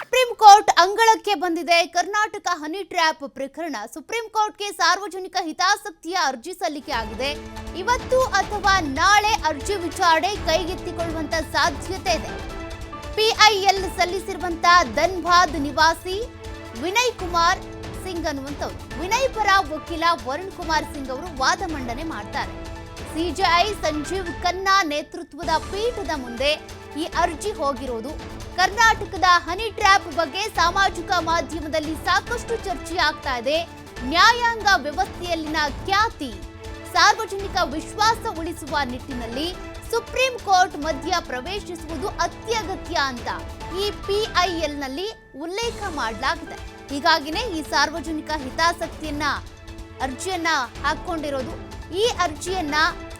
Supreme court ಅಂಗಳಕ್ಕೆ ಬಂದಿದೆ. Karnataka honey trap ಪ್ರಕರಣ ಸುಪ್ರೀಂ ಕೋರ್ಟ್ಗೆ ಸಾರ್ವಜನಿಕ ಹಿತಾಸಕ್ತಿಯ ಅರ್ಜಿ ಸಲ್ಲಿಕೆ ಆಗಿದೆ. ಇವತ್ತು ಅಥವಾ ನಾಳೆ ಅರ್ಜಿ ವಿಚಾರಣೆ ಕೈಗೆತ್ತಿಕೊಳ್ಳುವಂತ ಸಾಧ್ಯತೆ ಇದೆ. ಪಿಐಎಲ್ ಸಲ್ಲಿಸಿರುವಂತಹ ಧನ್ಬಾದ್ ನಿವಾಸಿ ವಿನಯ್ ಕುಮಾರ್ ಸಿಂಗ್ ಅನ್ನುವಂಥವ್ರು ವಿನಯ್ ಪರ ವಕೀಲ ವರುಣ್ ಕುಮಾರ್ ಸಿಂಗ್ ಅವರು ವಾದ ಮಂಡನೆ ಮಾಡ್ತಾರೆ. ಸಿಜೆಐ ಸಂಜೀವ್ ಖನ್ನಾ ನೇತೃತ್ವದ ಪೀಠದ ಮುಂದೆ ಈ ಅರ್ಜಿ ಹೋಗಿರೋದು. ಕರ್ನಾಟಕದ ಹನಿ ಟ್ರ್ಯಾಪ್ ಬಗ್ಗೆ ಸಾಮಾಜಿಕ ಮಾಧ್ಯಮದಲ್ಲಿ ಸಾಕಷ್ಟು ಚರ್ಚೆ ಆಗ್ತಾ ಇದೆ. ನ್ಯಾಯಾಂಗ ವ್ಯವಸ್ಥೆಯಲ್ಲಿನ ಖ್ಯಾತಿ, ಸಾರ್ವಜನಿಕ ವಿಶ್ವಾಸ ಉಳಿಸುವ ನಿಟ್ಟಿನಲ್ಲಿ ಸುಪ್ರೀಂ ಕೋರ್ಟ್ ಮಧ್ಯ ಪ್ರವೇಶಿಸುವುದು ಅತ್ಯಗತ್ಯ ಅಂತ ಈ ಪಿಐಎಲ್ನಲ್ಲಿ ಉಲ್ಲೇಖ ಮಾಡಲಾಗಿದೆ. ಹೀಗಾಗಿನೇ ಈ ಸಾರ್ವಜನಿಕ ಹಿತಾಸಕ್ತಿಯನ್ನ ಅರ್ಜಿಯನ್ನ ಹಾಕೊಂಡಿರೋದು. ಈ ಅರ್ಜಿಯನ್ನ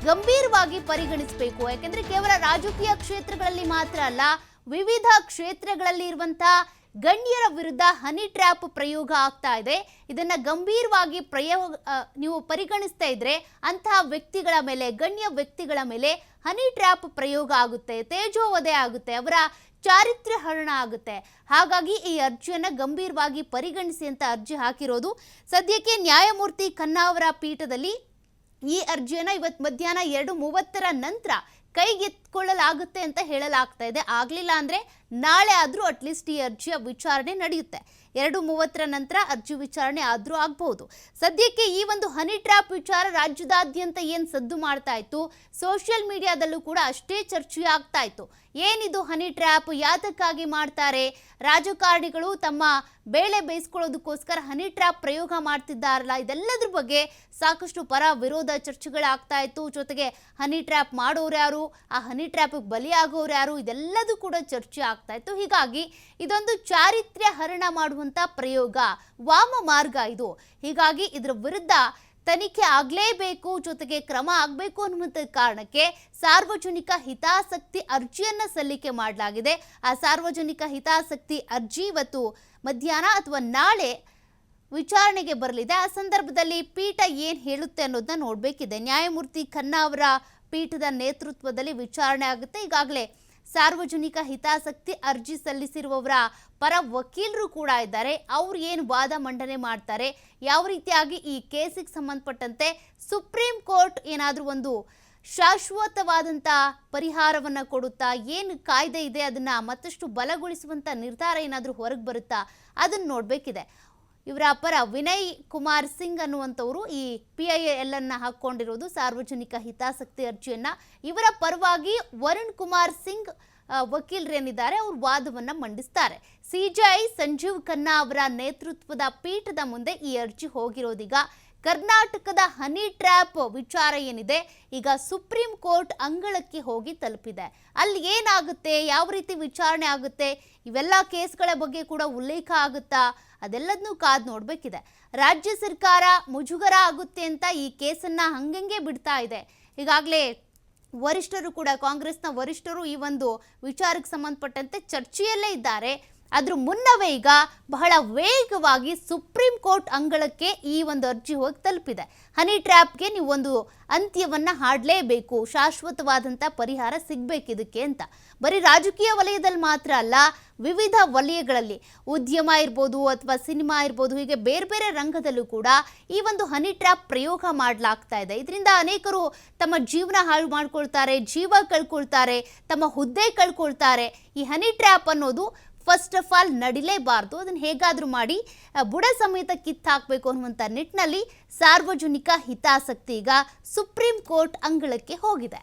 ಗಂಭೀರವಾಗಿ ಪರಿಗಣಿಸಬೇಕು. ಯಾಕೆಂದ್ರೆ ಕೇವಲ ರಾಜಕೀಯ ಕ್ಷೇತ್ರಗಳಲ್ಲಿ ಮಾತ್ರ ಅಲ್ಲ, ವಿವಿಧ ಕ್ಷೇತ್ರಗಳಲ್ಲಿ ಇರುವಂತಹ ಗಣ್ಯರ ವಿರುದ್ಧ ಹನಿ ಟ್ರ್ಯಾಪ್ ಪ್ರಯೋಗ ಆಗ್ತಾ ಇದೆ. ಇದನ್ನ ಗಂಭೀರವಾಗಿ ನೀವು ಪರಿಗಣಿಸ್ತಾ ಇದ್ರೆ ಅಂತಹ ವ್ಯಕ್ತಿಗಳ ಮೇಲೆ, ಗಣ್ಯ ವ್ಯಕ್ತಿಗಳ ಮೇಲೆ ಹನಿ ಟ್ರ್ಯಾಪ್ ಪ್ರಯೋಗ ಆಗುತ್ತೆ, ತೇಜೋವಧೆ ಆಗುತ್ತೆ, ಅವರ ಚಾರಿತ್ರ್ಯ ಹರಣ ಆಗುತ್ತೆ. ಹಾಗಾಗಿ ಈ ಅರ್ಜಿಯನ್ನ ಗಂಭೀರವಾಗಿ ಪರಿಗಣಿಸಿ ಅಂತ ಅರ್ಜಿ ಹಾಕಿರೋದು. ಸದ್ಯಕ್ಕೆ ನ್ಯಾಯಮೂರ್ತಿ ಖನ್ನಾ ಅವರ ಪೀಠದಲ್ಲಿ ಈ ಅರ್ಜಿಯನ್ನ ಇವತ್ತು ಮಧ್ಯಾಹ್ನ 2:30 ನಂತರ ಕೈಗೆತ್ತಿಕೊಳ್ಳಲಾಗುತ್ತೆ ಅಂತ ಹೇಳಲಾಗ್ತಾ ಇದೆ. ಆಗ್ಲಿಲ್ಲ ಅಂದ್ರೆ ನಾಳೆ ಆದ್ರೂ ಅಟ್ಲೀಸ್ಟ್ ಈ ಅರ್ಜಿಯ ವಿಚಾರಣೆ ನಡೆಯುತ್ತೆ. 2:30 ನಂತರ ಅರ್ಜಿ ವಿಚಾರಣೆ ಆದ್ರೂ ಆಗಬಹುದು. ಸದ್ಯಕ್ಕೆ ಈ ಒಂದು ಹನಿ ಟ್ರ್ಯಾಪ್ ವಿಚಾರ ರಾಜ್ಯದಾದ್ಯಂತ ಏನ್ ಸದ್ದು ಮಾಡ್ತಾ ಇತ್ತು, ಸೋಷಿಯಲ್ ಮೀಡಿಯಾದಲ್ಲೂ ಕೂಡ ಅಷ್ಟೇ ಚರ್ಚೆ ಆಗ್ತಾ ಇತ್ತು. ಏನಿದು ಹನಿ ಟ್ರ್ಯಾಪ್, ಯಾತಕ್ಕಾಗಿ ಮಾಡ್ತಾರೆ, ರಾಜಕಾರಣಿಗಳು ತಮ್ಮ ಬೇಳೆ ಬೇಯಿಸ್ಕೊಳ್ಳೋದಕ್ಕೋಸ್ಕರ ಹನಿ ಟ್ರ್ಯಾಪ್ ಪ್ರಯೋಗ ಮಾಡ್ತಿದ್ದಾರಲ್ಲ, ಇದೆಲ್ಲದ್ರ ಬಗ್ಗೆ ಸಾಕಷ್ಟು ಪರ ವಿರೋಧ ಚರ್ಚೆಗಳಾಗ್ತಾ ಇತ್ತು. ಜೊತೆಗೆ ಹನಿ ಟ್ರ್ಯಾಪ್ ಮಾಡೋರು ಯಾರು, ಆ ಹನಿ ಟ್ರ್ಯಾಪ್ ಬಲಿಯಾಗೋರು ಯಾರು, ಇದೆಲ್ಲದೂ ಕೂಡ ಚರ್ಚೆ ಆಗ್ತಾ ಇತ್ತು. ಹೀಗಾಗಿ ಇದೊಂದು ಚಾರಿತ್ರ್ಯ ಹರಣ ಮಾಡುವಂತ ಪ್ರಯೋಗ, ವಾಮ ಮಾರ್ಗ ಇದು. ಹೀಗಾಗಿ ಇದರ ವಿರುದ್ಧ ತನಿಖೆ ಆಗಲೇಬೇಕು, ಜೊತೆಗೆ ಕ್ರಮ ಆಗಬೇಕು ಅನ್ನುವಂಥ ಕಾರಣಕ್ಕೆ ಸಾರ್ವಜನಿಕ ಹಿತಾಸಕ್ತಿ ಅರ್ಜಿಯನ್ನ ಸಲ್ಲಿಕೆ ಮಾಡಲಾಗಿದೆ. ಆ ಸಾರ್ವಜನಿಕ ಹಿತಾಸಕ್ತಿ ಅರ್ಜಿ ಇವತ್ತು ಮಧ್ಯಾಹ್ನ ಅಥವಾ ನಾಳೆ ವಿಚಾರಣೆಗೆ ಬರಲಿದೆ. ಆ ಸಂದರ್ಭದಲ್ಲಿ ಪೀಠ ಏನ್ ಹೇಳುತ್ತೆ ಅನ್ನೋದನ್ನ ನೋಡಬೇಕಿದೆ. ನ್ಯಾಯಮೂರ್ತಿ ಖನ್ನಾ ಅವರ ಪೀಠದ ನೇತೃತ್ವದಲ್ಲಿ ವಿಚಾರಣೆ ಆಗುತ್ತೆ. ಈಗಾಗಲೇ ಸಾರ್ವಜನಿಕ ಹಿತಾಸಕ್ತಿ ಅರ್ಜಿ ಸಲ್ಲಿಸಿರುವವರ ಪರ ವಕೀಲರು ಕೂಡ ಇದ್ದಾರೆ. ಅವ್ರು ಏನು ವಾದ ಮಂಡನೆ ಮಾಡ್ತಾರೆ, ಯಾವ ರೀತಿಯಾಗಿ ಈ ಕೇಸಿಗೆ ಸಂಬಂಧಪಟ್ಟಂತೆ ಸುಪ್ರೀಂ ಕೋರ್ಟ್ ಏನಾದರೂ ಒಂದು ಶಾಶ್ವತವಾದಂಥ ಪರಿಹಾರವನ್ನು ಕೊಡುತ್ತಾ, ಏನು ಕಾಯ್ದೆ ಇದೆ ಅದನ್ನು ಮತ್ತಷ್ಟು ಬಲಗೊಳಿಸುವಂಥ ನಿರ್ಧಾರ ಏನಾದರೂ ಹೊರಗೆ ಬರುತ್ತಾ, ಅದನ್ನು ನೋಡಬೇಕಿದೆ. ಇವರ ಪರ ವಿನಯ್ ಕುಮಾರ್ ಸಿಂಗ್ ಅನ್ನುವಂಥವರು ಈ ಪಿಐಎಲ್ ಅನ್ನ ಹಾಕೊಂಡಿರೋದು, ಸಾರ್ವಜನಿಕ ಹಿತಾಸಕ್ತಿ ಅರ್ಜಿಯನ್ನ. ಇವರ ಪರವಾಗಿ ವರುಣ್ ಕುಮಾರ್ ಸಿಂಗ್ ವಕೀಲರೇನಿದ್ದಾರೆ ಅವರು ವಾದವನ್ನ ಮಂಡಿಸ್ತಾರೆ. ಸಿಜೆಐ ಸಂಜೀವ್ ಖನ್ನಾ ಅವರ ನೇತೃತ್ವದ ಪೀಠದ ಮುಂದೆ ಈ ಅರ್ಜಿ ಹೋಗಿರೋದೀಗ ಕರ್ನಾಟಕದ ಹನಿ ಟ್ರ್ಯಾಪ್ ವಿಚಾರ ಏನಿದೆ ಈಗ ಸುಪ್ರೀಂ ಕೋರ್ಟ್ ಅಂಗಳಕ್ಕೆ ಹೋಗಿ ತಲುಪಿದೆ. ಅಲ್ಲಿ ಏನಾಗುತ್ತೆ, ಯಾವ ರೀತಿ ವಿಚಾರಣೆ ಆಗುತ್ತೆ, ಇವೆಲ್ಲ ಕೇಸ್ಗಳ ಬಗ್ಗೆ ಕೂಡ ಉಲ್ಲೇಖ ಆಗುತ್ತಾ, ಅದೆಲ್ಲದನ್ನೂ ಕಾದು ನೋಡಬೇಕಿದೆ. ರಾಜ್ಯ ಸರ್ಕಾರ ಮುಜುಗರ ಆಗುತ್ತೆ ಅಂತ ಈ ಕೇಸನ್ನ ಹಂಗಂಗೆ ಬಿಡ್ತಾ ಇದೆ. ಈಗಾಗಲೇ ವರಿಷ್ಠರು ಕೂಡ, ಕಾಂಗ್ರೆಸ್ನ ವರಿಷ್ಠರು ಈ ಒಂದು ವಿಚಾರಕ್ಕೆ ಸಂಬಂಧಪಟ್ಟಂತೆ ಚರ್ಚೆಯಲ್ಲೇ ಇದ್ದಾರೆ. ಅದ್ರ ಮುನ್ನವೇ ಈಗ ಬಹಳ ವೇಗವಾಗಿ ಸುಪ್ರೀಂ ಕೋರ್ಟ್ ಅಂಗಳಕ್ಕೆ ಈ ಒಂದು ಅರ್ಜಿ ಹೋಗಿ ತಲುಪಿದೆ. ಹನಿ ಟ್ರ್ಯಾಪ್ಗೆ ನೀವು ಒಂದು ಅಂತ್ಯವನ್ನ ಹಾಡಲೇಬೇಕು, ಶಾಶ್ವತವಾದಂಥ ಪರಿಹಾರ ಸಿಗಬೇಕಿದಕ್ಕೆ ಅಂತ. ಬರೀ ರಾಜಕೀಯ ವಲಯದಲ್ಲಿ ಮಾತ್ರ ಅಲ್ಲ, ವಿವಿಧ ವಲಯಗಳಲ್ಲಿ, ಉದ್ಯಮ ಇರ್ಬೋದು ಅಥವಾ ಸಿನಿಮಾ ಇರ್ಬೋದು, ಹೀಗೆ ಬೇರೆ ಬೇರೆ ರಂಗದಲ್ಲೂ ಕೂಡ ಈ ಒಂದು ಹನಿ ಟ್ರ್ಯಾಪ್ ಪ್ರಯೋಗ ಮಾಡಲಾಗ್ತಾ ಇದೆ. ಇದರಿಂದ ಅನೇಕರು ತಮ್ಮ ಜೀವನ ಹಾಳು ಮಾಡ್ಕೊಳ್ತಾರೆ, ಜೀವ ಕಳ್ಕೊಳ್ತಾರೆ, ತಮ್ಮ ಹುದ್ದೆ ಕಳ್ಕೊಳ್ತಾರೆ. ಈ ಹನಿ ಟ್ರ್ಯಾಪ್ ಅನ್ನೋದು ಫಸ್ಟ್ ಆಫ್ ಆಲ್ ನಡಿಲೇಬಾರ್ದು. ಅದನ್ನು ಹೇಗಾದರೂ ಮಾಡಿ ಬುಡ ಸಮೇತ ಕಿತ್ತಾಕಬೇಕು ಅನ್ನುವಂಥ ನಿಟ್ಟಿನಲ್ಲಿ ಸಾರ್ವಜನಿಕ ಹಿತಾಸಕ್ತಿ ಈಗ ಸುಪ್ರೀಂ ಕೋರ್ಟ್ ಅಂಗಳಕ್ಕೆ ಹೋಗಿದೆ.